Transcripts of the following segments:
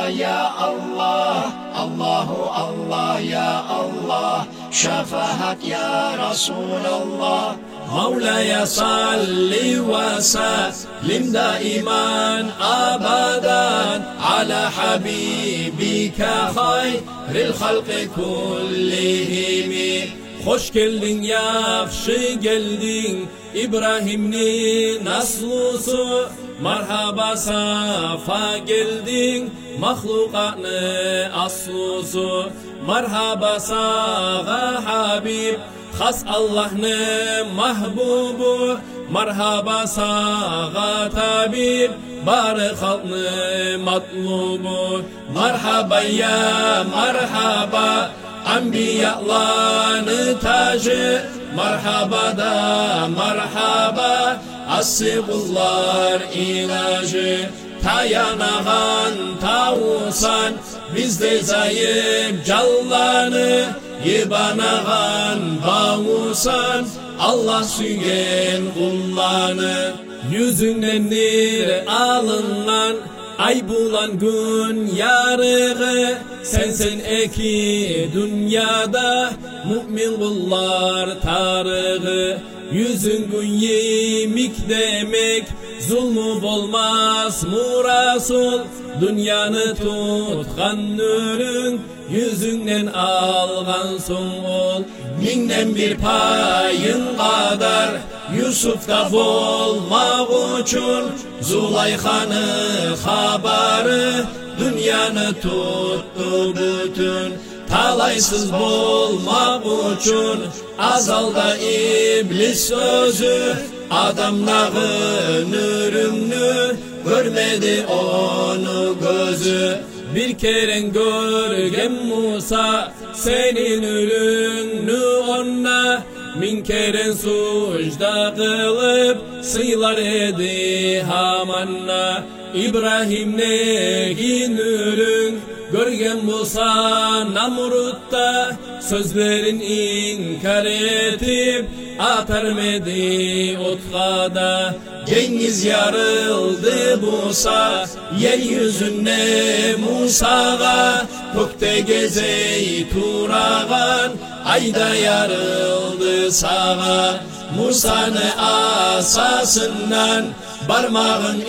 Allah ya Allah, Allahu Allah ya Allah, şefaat ya Resulallah. Mevlaya salli ve sellim daiman abadan ala habibike hayril halqi kullihim. Hoş geldin, yaxşı geldin, İbrahim'nin aslusu. Merhaba, safa geldin, mahlukatın aslusu. Merhaba sağa Habib, has Allah'ın mahbubu. Merhaba sağa tabib, bari halkın matlubu. Merhaba ya merhaba, Enbiyaların tacı. Merhaba da merhaba, asıbullar ilacı. Tayanağan tavusan, bizde zayıf callanı. Yibanağan bağusan, Allah süyen kullanı. Yüzündendir alınan, ay bulan gün yarığı. Sensin eki dünyada, mümin kullar tarığı. Yüzün gün yemik demek, zulmü olmaz mı Resul? Dünyanı tutkan nürün, yüzünden algansın ol. Minden bir payın kadar, Yusuf'ta olmak için. Zulaykhanı habarı, dünyanı tuttu bütün. Talaysız olmak için, azalda iblis sözü. Adamların ürünü, görmedi onu gözü. Bir kere görgen Musa, senin ürünü ona. Min kere sucda kılıp, sıylar edi Haman'a. İbrahim neyin ürün, görgen Musa Namrut'ta. Sözlerin inkar etip, atarmedi otkada. Cengiz yarıldı Musa, yeryüzüne Musa'ga. Kökte gezey Turağan, ayda yarıldı sağa. Musa'nın asasından, parmağın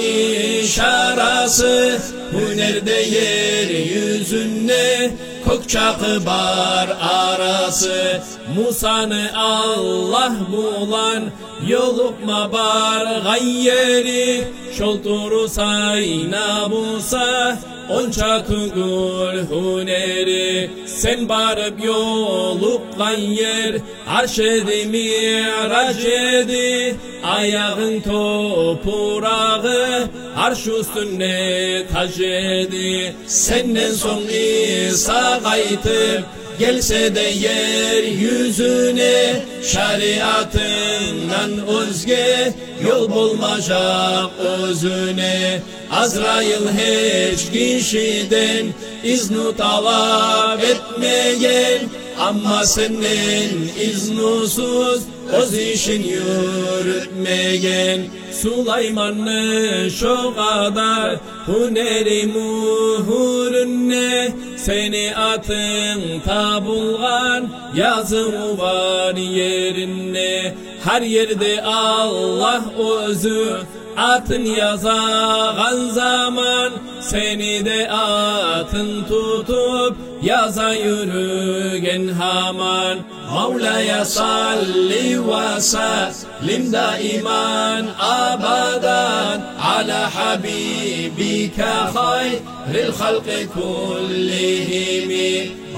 işarası. Hünerde yeryüzüne, kök çakı bar arası. Musa'nı Allah bulan, yolukma bar gayyeri. Şolturu sayna Musa, onça tugul hüneri. Sen barıp yolukkan yer, arş edi mirac edi. Ayağın topurağı, arş üstüne tac edi. Senden son İsa kaytıp, gelse de yeryüzüne. Şeriatından özge, yol bulmayacak özüne. Azrail hiç kişiden izni talep etmeyen. Ama senin iznusuz öz işin yürütmeyen. Süleyman'ın şu kadar hüneri muhurunne. Seni atın tabulgan, yazı var yerine. Her yerde Allah özü, atın yazağan zaman. Seni de atın tutup, yaza yürügen Haman. Mevlaya salli ve sellim daiman abadan ala habibike hayril halqi kullihim.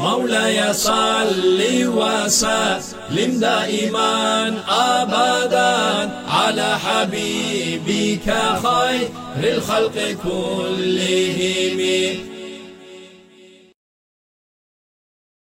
Mevlaya salli ve sellim daiman abadan ala habibike hayril halqi kullihim.